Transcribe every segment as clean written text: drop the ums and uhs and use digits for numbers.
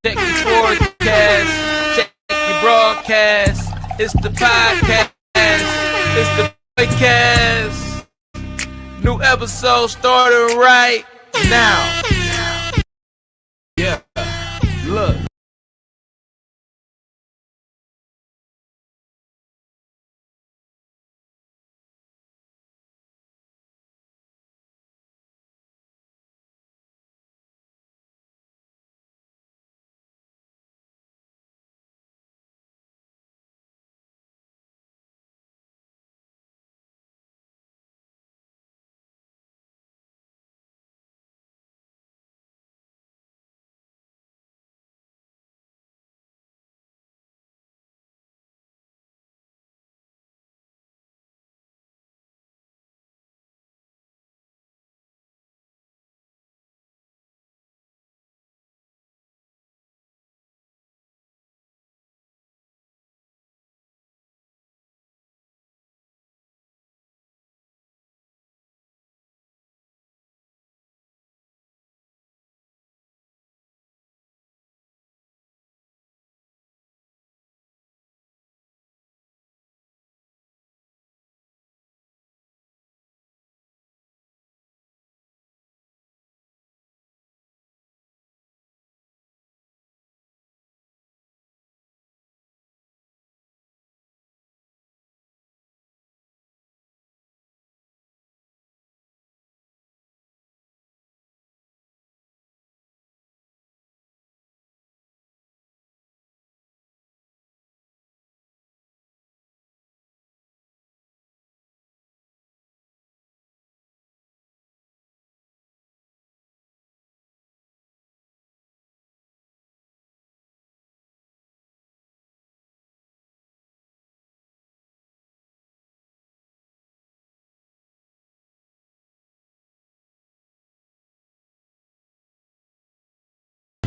Check your forecast, check your broadcast. It's the podcast, it's the BOYECAST. New episode starting right now. Yeah, look.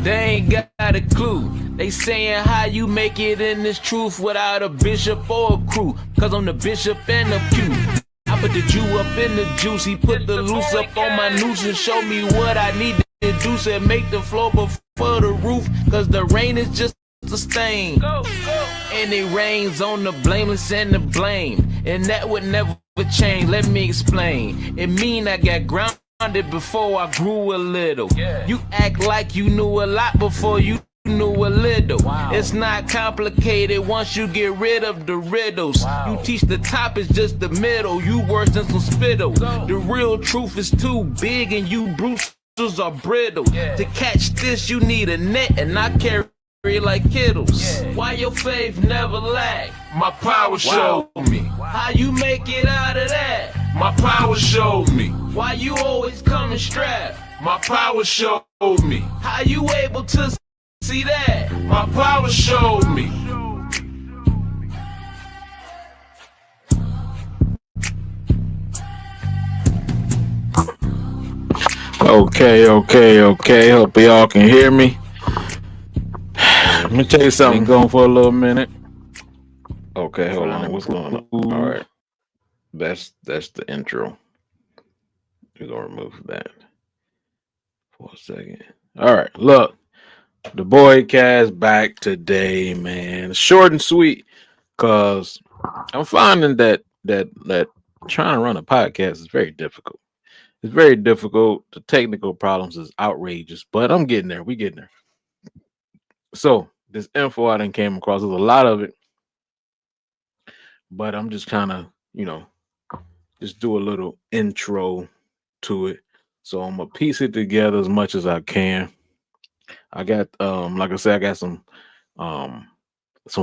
They ain't got a clue. They saying how you make it in this truth without a bishop or a crew. Cause I'm the bishop and the pew. I put the Jew up in the juice. He put the loose up on my noose and show me what I need to do. Said make the floor before the roof. Cause the rain is just a stain. And it rains on the blameless and the blame. And that would never change. Let me explain. It mean I got grounded before I grew a little. You act like you knew a lot before you knew a little. It's not complicated once you get rid of the riddles. You teach the top is just the middle. You worse than some spittle. The real truth is too big and you bruises are brittle. To catch this you need a net and I carry like Kittles. Why your faith never lack? My power showed me. How you make it out of that? My power showed me. Why you always coming strapped? My power showed me. How you able to see that? My power showed me. Okay. Hope y'all can hear me. Let me tell you something. Going for a little minute. Okay, hold on. What's going on? All right. That's the intro. We're gonna remove that for a second. All right, look, the BOYECAST back today, man. Short and sweet, cause I'm finding that trying to run a podcast is very difficult. It's very difficult. The technical problems is outrageous, but I'm getting there. We getting there. So this info I done came across, there's a lot of it, but I'm just kind of, just do a little intro to it. So I'm gonna piece it together as much as I can. I got like I said, I got some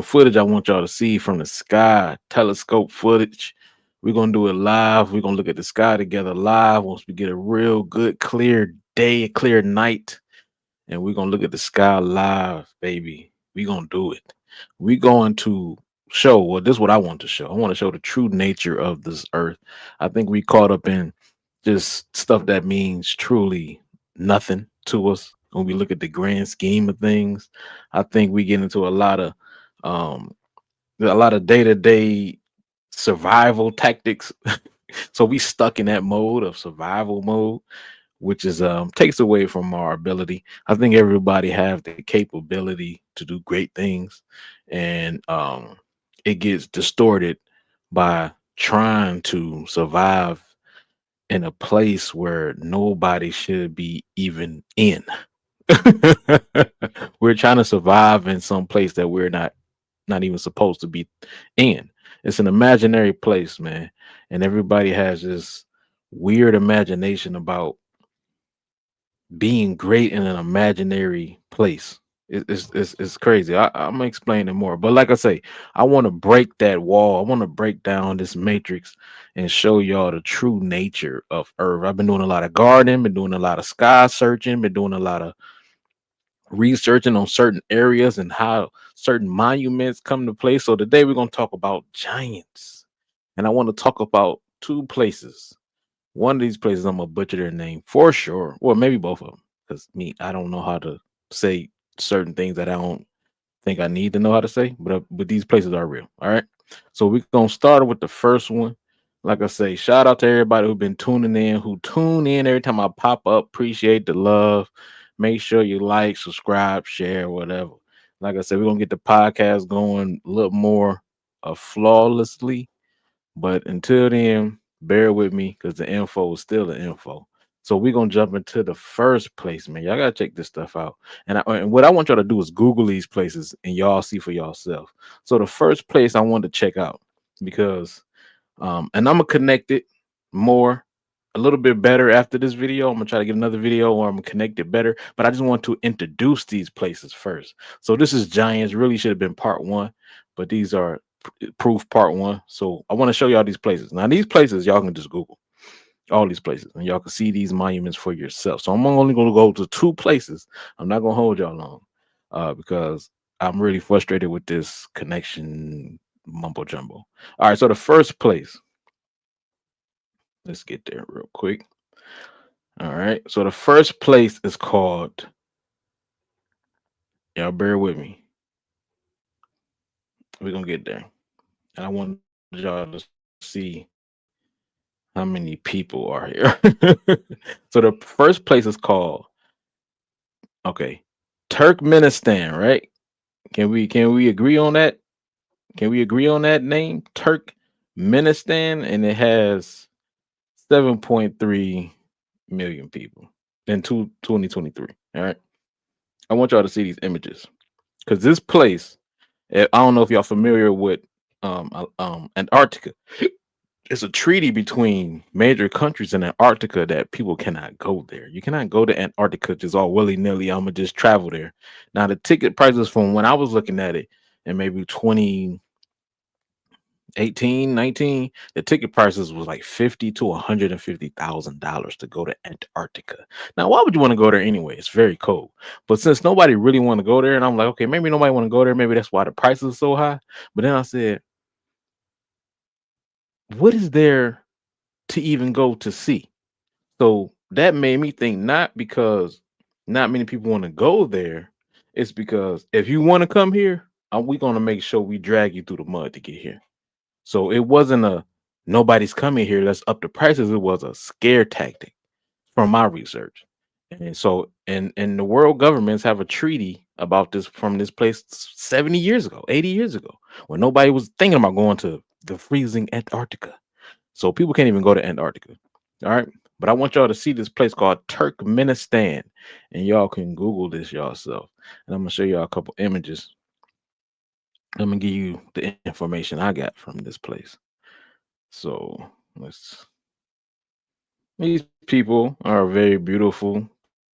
footage I want y'all to see from the sky, telescope footage. We're gonna do it live. We're gonna look at the sky together live once we get a real good clear day, a clear night. And we're gonna look at the sky live, baby. We're gonna do it. We're going to show, well, this is what I want to show. I want to show the true nature of this earth. I think we caught up in just stuff that means truly nothing to us when we look at the grand scheme of things. I think we get into a lot of day-to-day survival tactics. So we stuck in that mode of survival mode which is takes away from our ability. I think everybody have the capability to do great things, and it gets distorted by trying to survive in a place where nobody should be even in. We're trying to survive in some place that we're not even supposed to be in. It's an imaginary place, man, and everybody has this weird imagination about being great in an imaginary place. It's crazy. I'm gonna explain it more, but like I say, I want to break that wall. I want to break down this matrix and show y'all the true nature of Earth. I've been doing a lot of gardening, been doing a lot of sky searching, been doing a lot of researching on certain areas and how certain monuments come to play. So today we're gonna talk about giants, and I want to talk about two places. One of these places I'm gonna butcher their name for sure. Well, maybe both of them, because me, I don't know how to say certain things that I don't think I need to know how to say. But these places are real. All right. So we're gonna start with the first one. Like I say, shout out to everybody who've been tuning in, who tune in every time I pop up. Appreciate the love. Make sure you like, subscribe, share, whatever. Like I said, we're gonna get the podcast going a little more flawlessly, but until then, bear with me because the info is still the info. So we're gonna jump into the first place, man. Y'all gotta check this stuff out. And what I want y'all to do is Google these places and y'all see for yourself. So the first place I want to check out, because and I'm gonna connect it more a little bit better after this video. I'm gonna try to get another video where I'm gonna connect it better, but I just want to introduce these places first. So this is Giants, really should have been part one, but these are proof part one. So I want to show y'all these places. Now, these places y'all can just Google all these places and y'all can see these monuments for yourself. So I'm only gonna go to two places. I'm not gonna hold y'all long because I'm really frustrated with this connection mumbo jumbo. All right, so the first place, let's get there real quick. All right. So the first place is called, y'all bear with me. We're gonna get there. And I want y'all to see how many people are here. So the first place is called, okay, Turkmenistan, right? Can we agree on that? Can we agree on that name? Turkmenistan, and it has 7.3 million people in 2023. All right. I want y'all to see these images because this place, I don't know if y'all familiar with Antarctica. It's a treaty between major countries in Antarctica that people cannot go there. You cannot go to Antarctica just all willy nilly. I'm gonna just travel there. Now the ticket prices from when I was looking at it, and maybe 2018, 19, the ticket prices was like 50 to $150,000 to go to Antarctica. Now, why would you want to go there anyway? It's very cold. But since nobody really want to go there, and I'm like, okay, maybe nobody want to go there. Maybe that's why the prices are so high. But then I said, what is there to even go to see? So that made me think not because not many people want to go there, it's because if you want to come here, we going to make sure we drag you through the mud to get here. So it wasn't a nobody's coming here, let's up the prices. It was a scare tactic from my research. And so and the world governments have a treaty about this from this place 70 years ago, 80 years ago, when nobody was thinking about going to the freezing Antarctica. So people can't even go to Antarctica. All right. But I want y'all to see this place called Turkmenistan. And y'all can Google this yourself. And I'm gonna show y'all a couple images. I'm gonna give you the information I got from this place. So let's these people are very beautiful,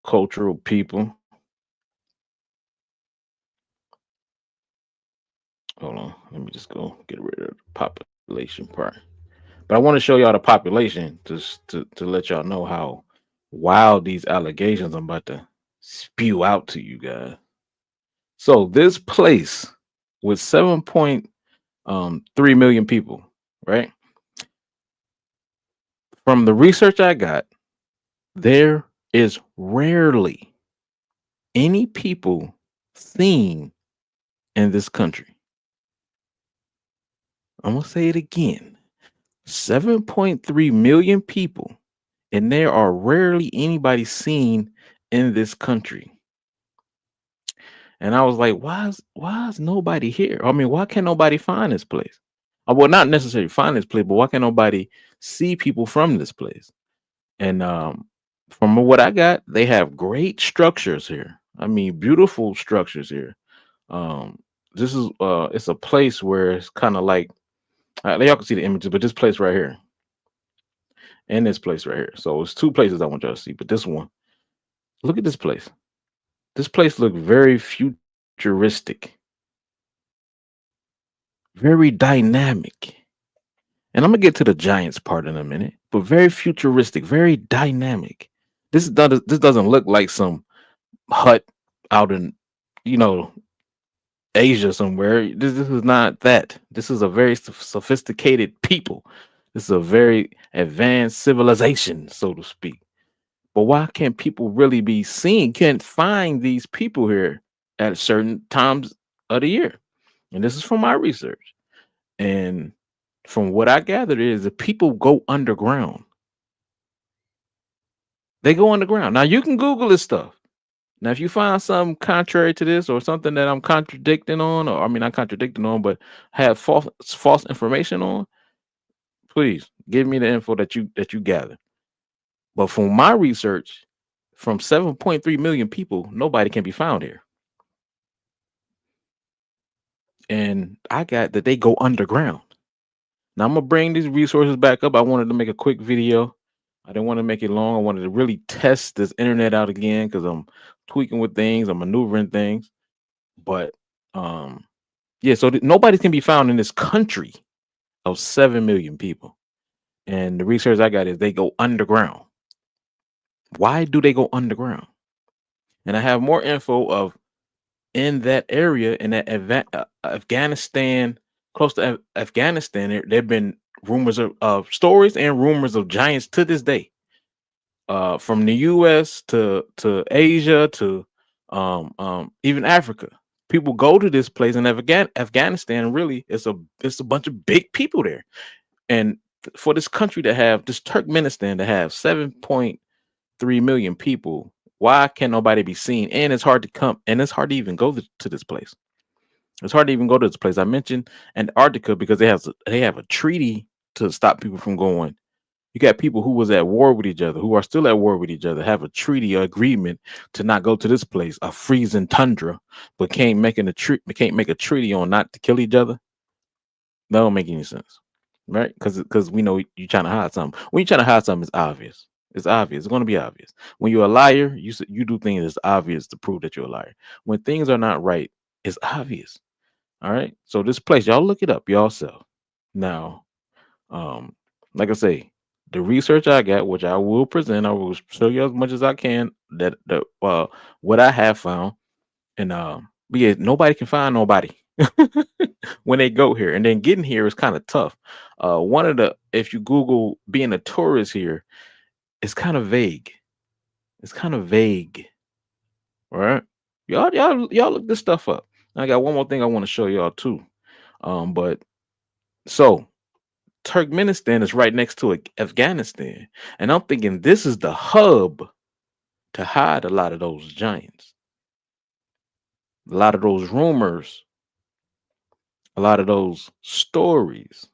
cultural people. Hold on, let me just go get rid of the population part. But I want to show y'all the population to let y'all know how wild these allegations I'm about to spew out to you guys. So this place with 7.3 million people, right? From the research I got, there is rarely any people seen in this country. I'm gonna say it again. 7.3 million people and there are rarely anybody seen in this country. And I was like, why is nobody here? I mean, why can't nobody find this place? Well, not necessarily find this place, but why can't nobody see people from this place? And from what I got, they have great structures here. I mean, beautiful structures here. Um, this is it's a place where it's kind of like y'all can see the images, but this place right here and this place right here. So it's two places I want y'all to see, but this one, look at this place. This place looked very futuristic, very dynamic. And I'm gonna get to the Giants part in a minute, but very futuristic, very dynamic. This doesn't look like some hut out in, you know, Asia somewhere. This is not that. This is a very sophisticated people. This is a very advanced civilization, so to speak. But why can't people really be seen? Can't find these people here at certain times of the year? And this is from my research. And from what I gathered is that people go underground. They go underground. Now you can Google this stuff. Now, if you find something contrary to this or something that I'm contradicting on, or I mean not contradicting on, but have false information on, please give me the info that you gather. But from my research, from 7.3 million people, nobody can be found here. And I got that they go underground. Now I'm gonna bring these resources back up. I wanted to make a quick video. I didn't want to make it long. I wanted to really test this internet out again because I'm tweaking with things, I'm maneuvering things. But yeah, so nobody can be found in this country of 7 million people. And the research I got is they go underground. Why do they go underground? And I have more info of in that area in that Afghanistan, close to Afghanistan. There've been rumors of stories and rumors of giants to this day. From the U.S. to Asia to even Africa, people go to this place in Afghanistan. Really, it's a bunch of big people there, and for this country to have this Turkmenistan to have 7.3 million people, why can't nobody be seen? And it's hard to come, and it's hard to even go to this place. It's hard to even go to this place. I mentioned Antarctica because they have a treaty to stop people from going. You got people who was at war with each other, who are still at war with each other, have a treaty or agreement to not go to this place, a freezing tundra, but can't make a treaty on not to kill each other. That don't make any sense, right? Because we know you're trying to hide something. When you're trying to hide something, it's obvious. It's obvious. It's going to be obvious. When you're a liar, you do things that's obvious to prove that you're a liar. When things are not right, it's obvious. All right. So this place, y'all look it up yourself. Now, like I say, the research I got, which I will present, I will show you as much as I can that what I have found, and but yeah, nobody can find nobody when they go here, and then getting here is kind of tough. One of the if you Google being a tourist here, it's kind of vague. It's kind of vague, all right? Y'all look this stuff up. I got one more thing I want to show y'all too. But so Turkmenistan is right next to Afghanistan. And I'm thinking this is the hub to hide a lot of those giants, a lot of those rumors, a lot of those stories,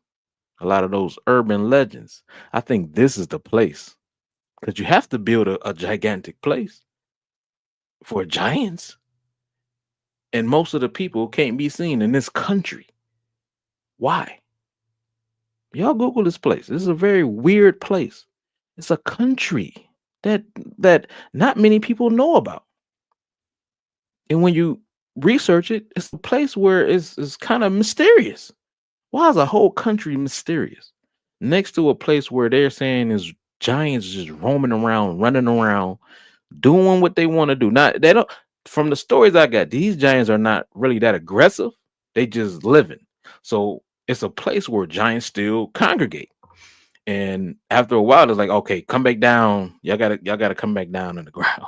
a lot of those urban legends. I think this is the place because you have to build a gigantic place for giants. And most of the people can't be seen in this country. Why? Y'all Google this place. This is a very weird place. It's a country that that not many people know about. And when you research it, it's a place where it's kind of mysterious. Why is a whole country mysterious? Next to a place where they're saying is giants just roaming around, running around, doing what they want to do. Not they don't from the stories I got, these giants are not really that aggressive. They just living. So it's a place where giants still congregate. And after a while, it's like, okay, come back down. Y'all gotta come back down in the ground.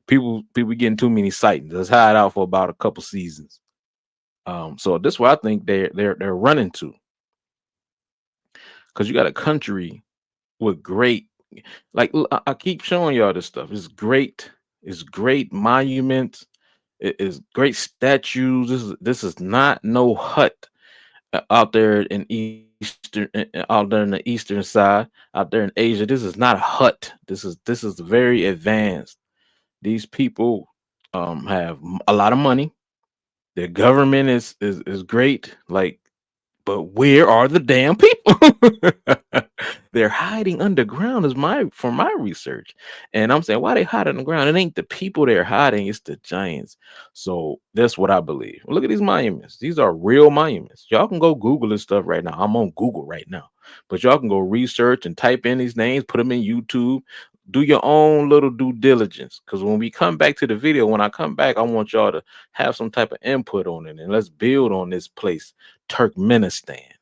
People getting too many sightings. Let's hide out for about a couple seasons. So this is what I think they're running to, because you got a country with great Like I keep showing y'all this stuff. It's great. It's great monuments. It is great statues. This is not no hut out there in out there in the eastern side, out there in Asia. This is not a hut. This is very advanced. These people have a lot of money. Their government is great. Like, but where are the damn people? They're hiding underground is my from my research. And I'm saying, why they hide underground? It ain't the people they're hiding, it's the giants. So that's what I believe. Look at these monuments. These are real monuments. Y'all can go Google this stuff right now. I'm on Google right now. But y'all can go research and type in these names, put them in YouTube. Do your own little due diligence. Because when we come back to the video, when I come back, I want y'all to have some type of input on it. And let's build on this place, Turkmenistan.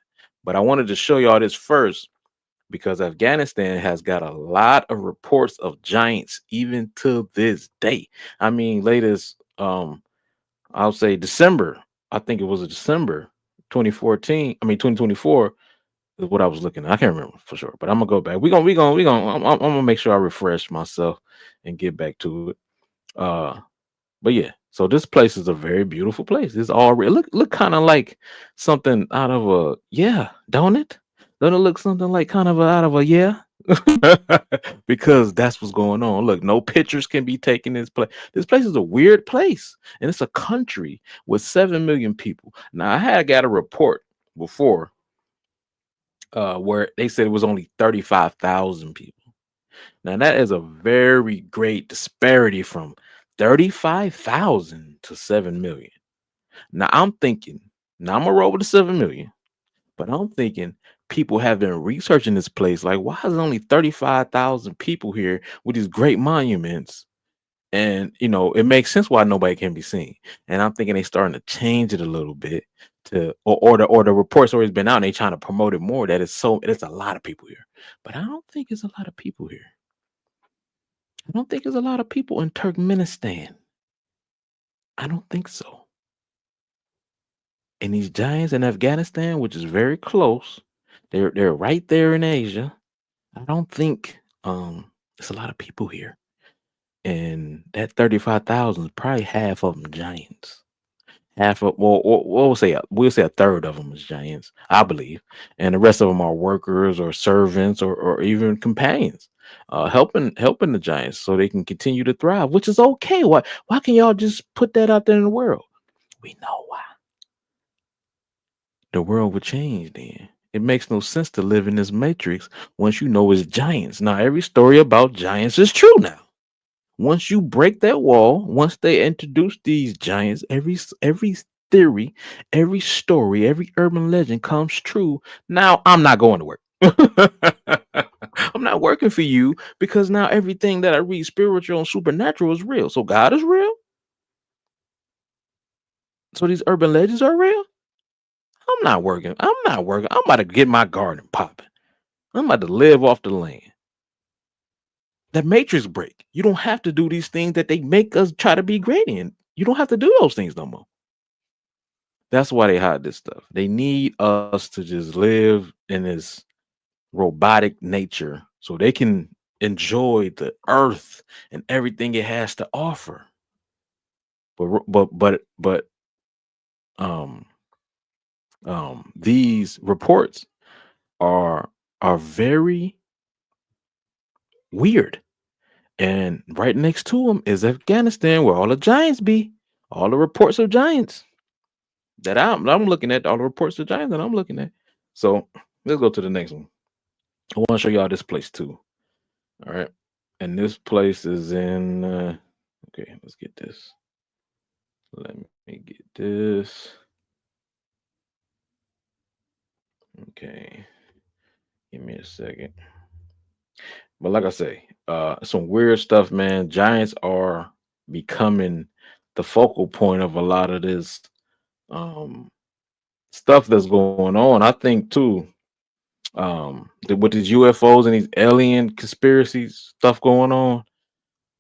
But I wanted to show y'all this first because Afghanistan has got a lot of reports of giants even to this day. I mean, latest I'll say December. I think it was a December 2014. I mean 2024 is what I was looking at. I can't remember for sure, but I'm gonna go back. I'm gonna make sure I refresh myself and get back to it. But yeah, so this place is a very beautiful place. It's all look kind of like something out of a yeah, don't it? Don't it look something like kind of out of a yeah? Because that's what's going on. Look, no pictures can be taken in this place. This place is a weird place, and it's a country with 7 million people. Now, I had got a report before where they said it was only 35,000 people. Now that is a very great disparity from 35,000 to 7 million. Now I'm thinking, now I'm gonna roll with the 7 million, but I'm thinking people have been researching this place. Like, why is there only 35,000 people here with these great monuments? And it makes sense why nobody can be seen. And I'm thinking they starting to change it a little bit to or the report's always been out and they trying to promote it more that it's a lot of people here. But I don't think it's a lot of people here. I don't think there's a lot of people in Turkmenistan. I don't think so. And these giants in Afghanistan, which is very close, they're right there in Asia. I don't think there's a lot of people here. And that 35,000 is probably half of them giants. Half of we'll say a third of them is giants, I believe, and the rest of them are workers or servants or even companions, helping the giants so they can continue to thrive, which is okay. Why can y'all just put that out there in the world? We know why. The world would change then. It makes no sense to live in this matrix once you know it's giants. Now every story about giants is true now. Once you break that wall, once they introduce these giants, every theory, every story, every urban legend comes true. Now I'm not going to work. I'm not working for you because now everything that I read spiritual and supernatural is real. So God is real. So these urban legends are real. I'm not working. I'm not working. I'm about to get my garden popping. I'm about to live off the land. That matrix break. You don't have to do these things that they make us try to be great in. You don't have to do those things no more. That's why they hide this stuff. They need us to just live in this robotic nature so they can enjoy the earth and everything it has to offer. But um these reports are very weird. And right next to them is Afghanistan, where all the giants be. All the reports of giants that I'm looking at. All the reports of giants that I'm looking at. So let's go to the next one. I want to show y'all this place too. All right, and this place is in. Okay, let's get this. Let me get this. Okay, give me a second. But like I say, some weird stuff, man. Giants are becoming the focal point of a lot of this um stuff that's going on. I think too, with these UFOs and these alien conspiracies stuff going on,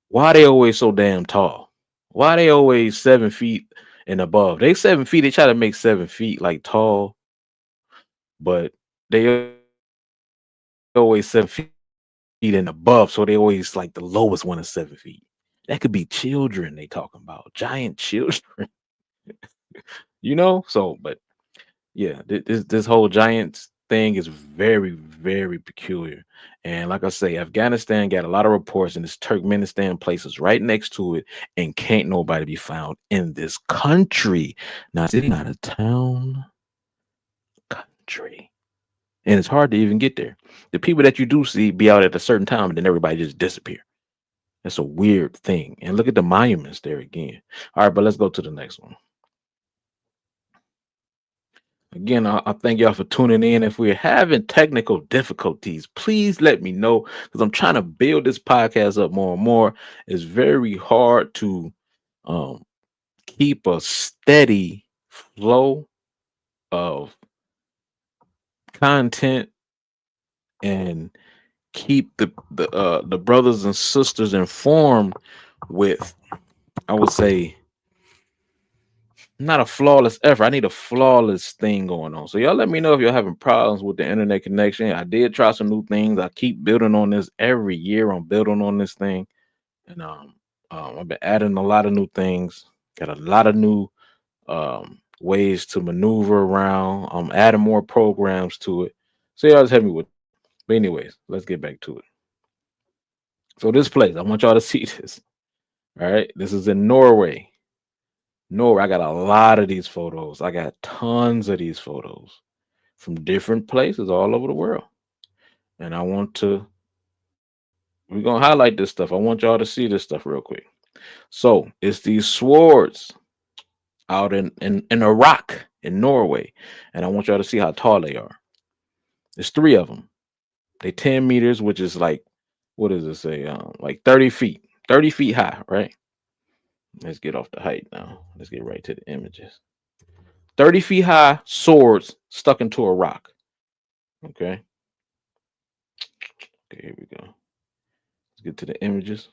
why they always so damn tall? Why they always 7 feet and above? They 7 feet, they try to make 7 feet like tall, but they always 7 feet and above. feet and above, so they always like the lowest one is 7 feet. That could be children they talking about, giant children, So, but yeah, this whole giants thing is very, very peculiar. And like I say, Afghanistan got a lot of reports, and this Turkmenistan places right next to it, and can't nobody be found in this country. Not a city, not a town, country. And it's hard to even get there. The people that you do see be out at a certain time, and then everybody just disappear. That's a weird thing. And look at the monuments there again. All right, but let's go to the next one. Again, I thank y'all for tuning in. If we're having technical difficulties, please let me know, because I'm trying to build this podcast up more and more. It's very hard to um, keep a steady flow of content and keep the brothers and sisters informed with, I would say, not a flawless effort. I need a flawless thing going on. So y'all let me know if you're having problems with the internet connection. I did try some new things. I keep building on this every year. I'm building on this thing, and I've been adding a lot of new things. Got a lot of new ways to maneuver around. I'm adding more programs to it. So y'all just help me with. But anyways, let's get back to it. So this place, I want y'all to see this. All right, this is in Norway. Norway, I got a lot of these photos. I got tons of these photos from different places all over the world. And we're going to highlight this stuff. I want y'all to see this stuff real quick. So it's these swords out in Iraq, in Norway. And I want y'all to see how tall they are. There's 3 of them. They 10 meters, which is like, what does it say? Like 30 feet, 30 feet high, right? Let's get off the height now. Let's get right to the images. 30 feet high swords stuck into a rock. Okay. Okay, here we go. Let's get to the images.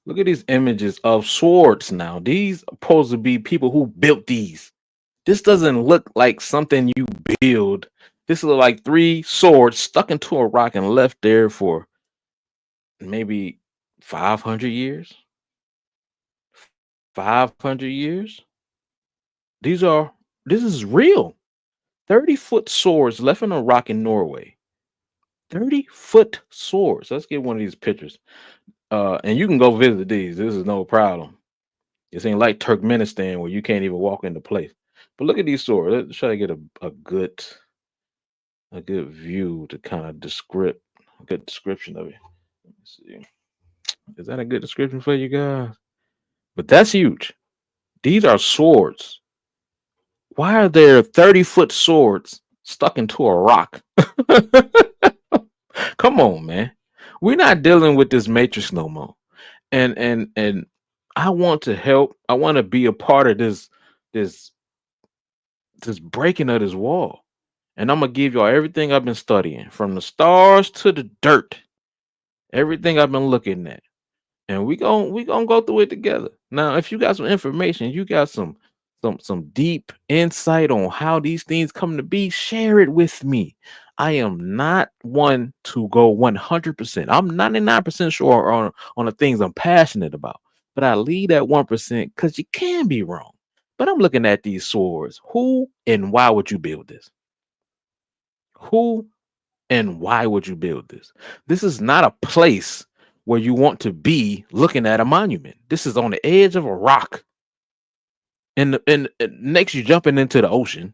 Look at these images of swords now. These are supposed to be people who built these. This doesn't look like something you build. This is like 3 swords stuck into a rock and left there for maybe 500 years. 500 years. This is real. 30-foot swords left in a rock in Norway. 30-foot swords. Let's get one of these pictures. And you can go visit these. This is no problem. This ain't like Turkmenistan where you can't even walk into place. But look at these swords. Let's try to get a good view to kind of a good description of it. Let me see. Is that a good description for you guys? But that's huge. These are swords. Why are there 30-foot swords stuck into a rock? Come on, man. We're not dealing with this matrix no more. And I want to help. I want to be a part of this breaking of this wall. And I'm gonna give y'all everything I've been studying, from the stars to the dirt. Everything I've been looking at. And we gonna go through it together. Now, if you got some information, you got some deep insight on how these things come to be, share it with me. I am not one to go 100%. I'm 99% sure on the things I'm passionate about, but I lead that 1% because you can be wrong. But I'm looking at these swords. Who and why would you build this? Who and why would you build this? This is not a place where you want to be looking at a monument. This is on the edge of a rock. And next you jumping into the ocean.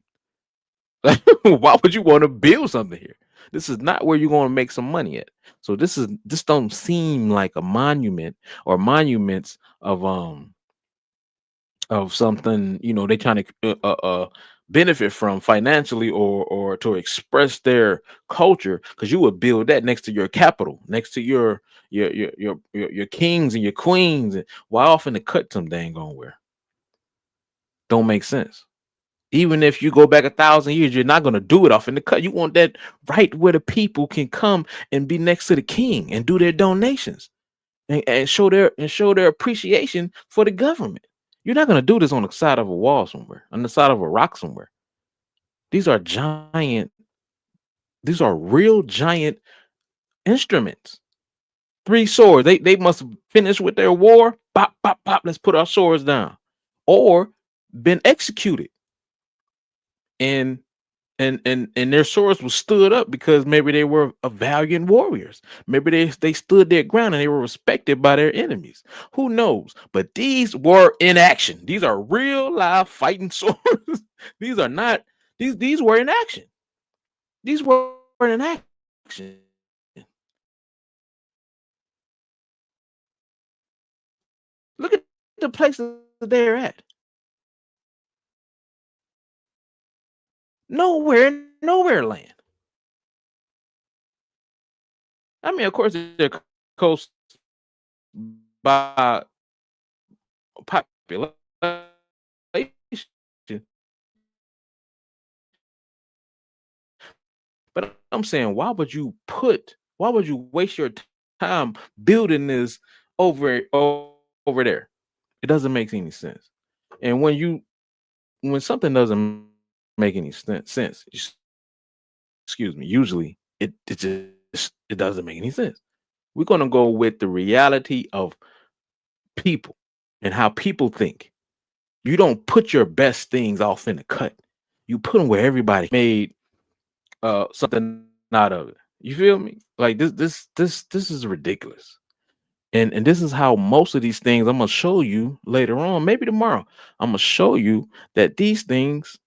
Why would you want to build something here? This is not where you're going to make some money at. So this don't seem like a monument or monuments of something, they trying to benefit from financially or to express their culture, because you would build that next to your capital, next to your kings and your queens. And why off in the cut some dang on where? Don't make sense. Even if you go back 1,000 years, you're not going to do it off in the cut. You want that right where the people can come and be next to the king and do their donations and show their appreciation for the government. You're not going to do this on the side of a wall somewhere, on the side of a rock somewhere. These are real giant instruments. 3 swords. They must have finished with their war. Pop, pop, pop. Let's put our swords down. Or been executed. And and their swords were stood up because maybe they were a valiant warriors. Maybe they stood their ground and they were respected by their enemies. Who knows? But these were in action. These are real live fighting swords. These are not these were in action. These were in action. Look at the places they're at. Nowhere land. I mean, of course, they're close by population, but I'm saying, why would you waste your time building this over there? It doesn't make any sense. And when something doesn't make any sense, excuse me, usually it doesn't make any sense. We're gonna go with the reality of people and how people think. You don't put your best things off in the cut. You put them where everybody made something out of it. You feel me? Like this is ridiculous. And this is how most of these things I'm gonna show you later on, maybe tomorrow. I'm gonna show you that these things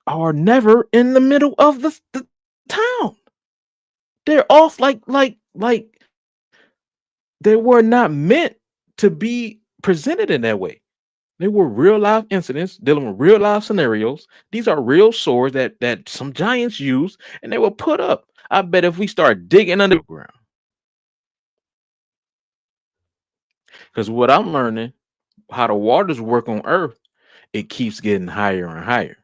are never in the middle of the town. They're off like they were not meant to be presented in that way. They were real life incidents dealing with real life scenarios. These are real swords that some giants use, and they were put up. I bet if we start digging underground, because what I'm learning, how the waters work on Earth, it keeps getting higher and higher.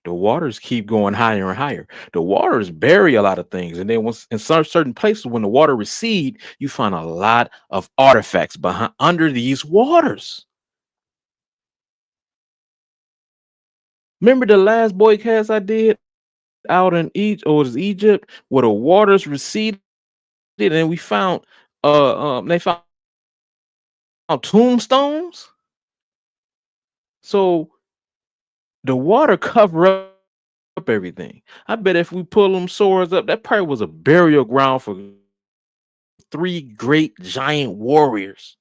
The waters keep going higher and higher. The waters bury a lot of things, and then once in certain places, when the water recede, you find a lot of artifacts behind under these waters. Remember the last boy cast I did out in Egypt, or was Egypt, where the waters receded, and we found they found tombstones. So the water cover up everything. I bet if we pull them swords up, that probably was a burial ground for 3 great giant warriors.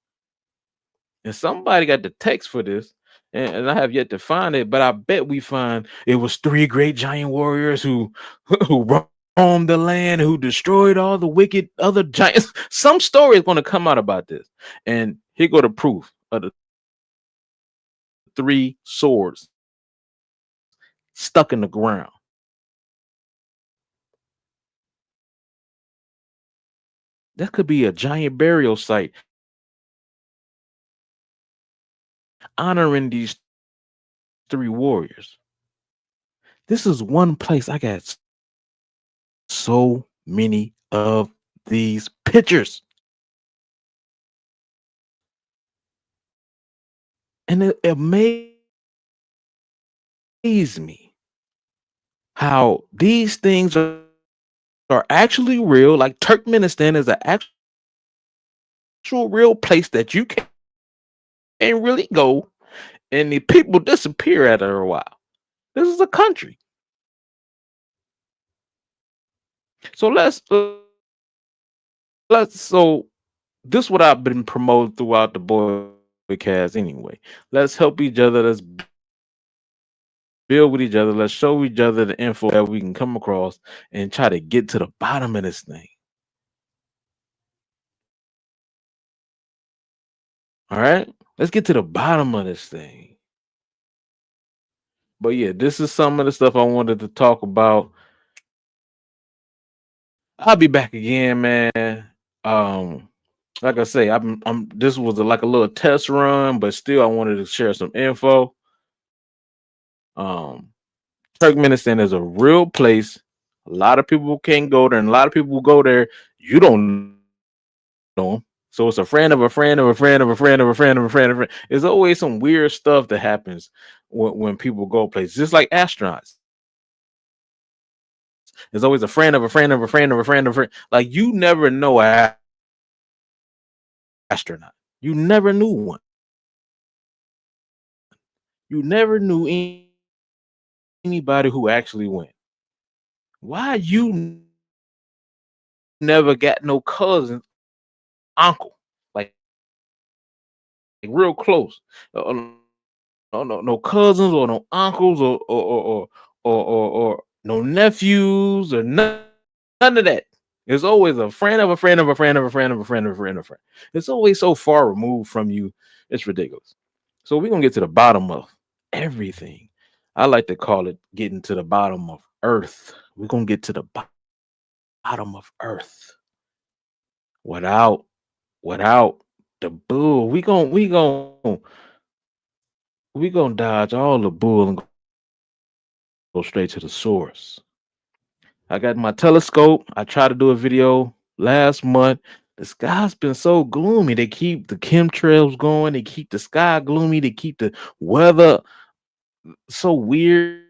And somebody got the text for this, and I have yet to find it, but I bet we find it was 3 great giant warriors who who roamed the land, who destroyed all the wicked other giants. Some story is going to come out about this, and here go the proof of the 3 swords stuck in the ground. That could be a giant burial site honoring these 3 warriors. This is one place I got so many of these pictures. And it amazed me how these things are actually real. Like Turkmenistan is an actual real place that you can't really go, and the people disappear after a while. This is a country. So so this is what I've been promoting throughout the BOYECAST anyway. Let's help each other. Let's build with each other. Let's show each other the info that we can come across and try to get to the bottom of this thing. All right, let's get to the bottom of this thing. But yeah, this is some of the stuff I wanted to talk about. I'll be back again, man. Like I say, I'm this was like a little test run, but still I wanted to share some info. Um, Turkmenistan is a real place. A lot of people can't go there, and a lot of people go there. You don't know 'em. So it's a friend of a friend of a friend of a friend of a friend of a friend of a friend. There's always some weird stuff that happens when people go places, just like astronauts. There's always a friend of a friend of a friend of a friend of a friend. Like you never know an astronaut. You never knew one. You never knew anybody who actually went. Why you never got no cousin, uncle, like real close? No cousins or no uncles or no nephews or none of that. It's always a friend of a friend of a friend of a friend of a friend of a friend of a friend. It's always so far removed from you. It's ridiculous. So we're gonna get to the bottom of everything. I like to call it getting to the bottom of earth. We're gonna get to the bottom of earth without the bull. We gonna dodge all the bull and go straight to the source. I got my telescope. I tried to do a video last month. The sky's been so gloomy. They keep the chemtrails going. They keep the sky gloomy. They keep the weather so weird.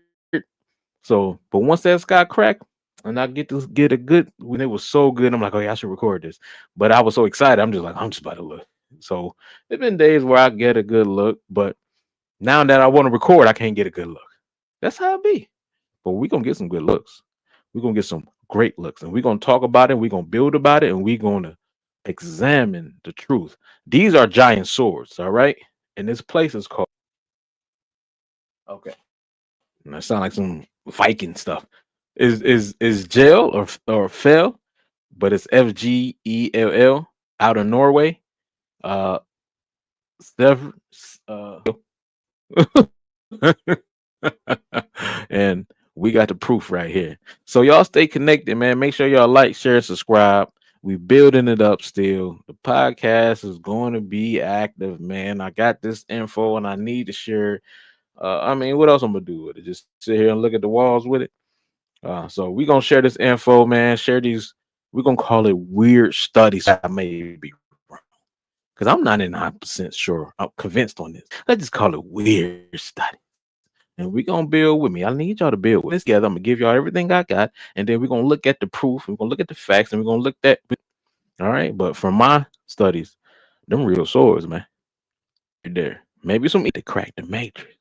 So, but once that sky cracked, and I get a good when it was so good, I'm like, oh yeah, I should record this. But I was so excited, I'm just about to look. So there's been days where I get a good look, but now that I want to record, I can't get a good look. That's how it be. But we're gonna get some good looks. We're gonna get some great looks, and we're gonna talk about it, we're gonna build about it, and we're gonna examine the truth. These are giant swords, all right? And this place is called okay. And that sound like some Viking stuff. Is jail or fell, but it's FGELL out of Norway. Uh, Sev- uh and we got the proof right here. So y'all stay connected, man. Make sure y'all like, share, subscribe. We building it up still. The podcast is going to be active, man. I got this info and I need to share. I mean, what else I'm gonna do with it? Just sit here and look at the walls with it. So we gonna share this info, man. Share these. We're gonna call it weird studies. I may be wrong because I'm 99% sure. I'm convinced on this. Let's just call it weird study. And we're gonna build with me. I need y'all to build with us together. I'm gonna give y'all everything I got, and then we're gonna look at the proof, we're gonna look at the facts, and we're gonna look at all right. But from my studies, them real swords, man. Right there. Maybe some to crack the matrix.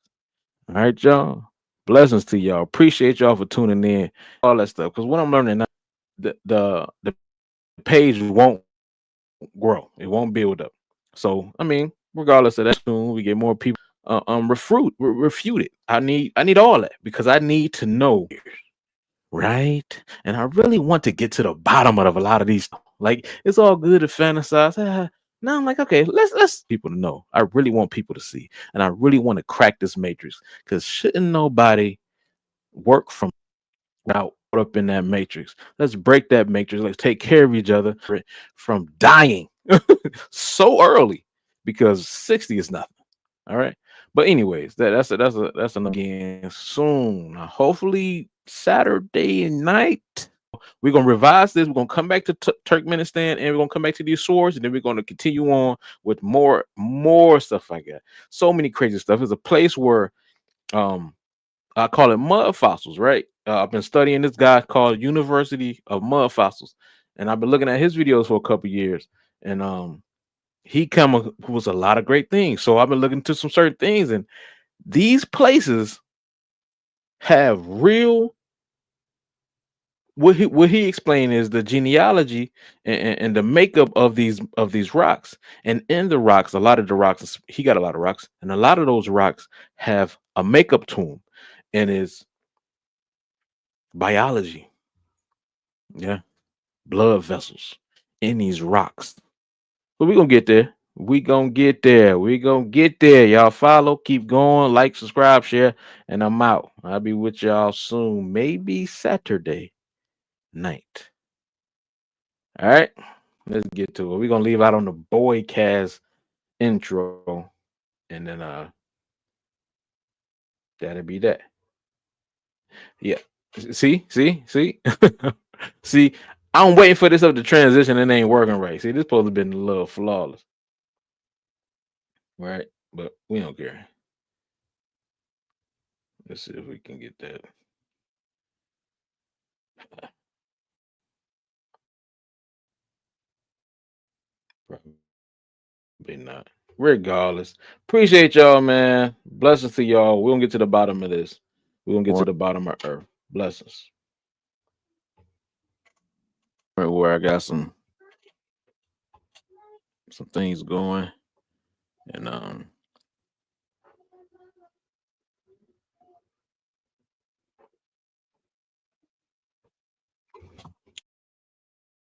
All right, y'all. Blessings to y'all. Appreciate y'all for tuning in. All that stuff. Because what I'm learning now, the page won't grow. It won't build up. So I mean, regardless of that, soon we get more people refute it. I need all that because I need to know, right? And I really want to get to the bottom of a lot of these. Like it's all good to fantasize. Now I'm like, okay, let's people to know. I really want people to see, and I really want to crack this matrix because shouldn't nobody work from out up in that matrix. Let's break that matrix. Let's take care of each other from dying so early because 60 is nothing. All right. But anyways, that's an again soon. Hopefully Saturday night. We're gonna revise this. We're gonna come back to Turkmenistan, and we're gonna come back to these swords, and then we're gonna continue on with more stuff like that. So many crazy stuff. It's a place where I call it mud fossils, right? I've been studying this guy called University of Mud Fossils, and I've been looking at his videos for a couple years, and he come up with a lot of great things. So I've been looking into some certain things, and these places have real. What he explained is the genealogy and the makeup of these rocks, and in the rocks, a lot of the rocks he got a lot of rocks, and a lot of those rocks have a makeup to them, and is biology. Yeah, blood vessels in these rocks. But we're gonna get there. We gonna get there. We gonna get there. Y'all follow, keep going, like, subscribe, share, and I'm out. I'll be with y'all soon. Maybe Saturday night. All right. Let's get to it. We're gonna leave out on the BOYECAST intro. And then that'll be that. Yeah. See? See, I'm waiting for this up to transition and it ain't working right. See, this supposed to have been a little flawless. Right? But we don't care. Let's see if we can get that. Probably not. Regardless, appreciate y'all, man. Blessings to y'all. We're gonna get to the bottom of this. We're gonna get to the bottom of earth. Blessings. Right, where I got some things going, and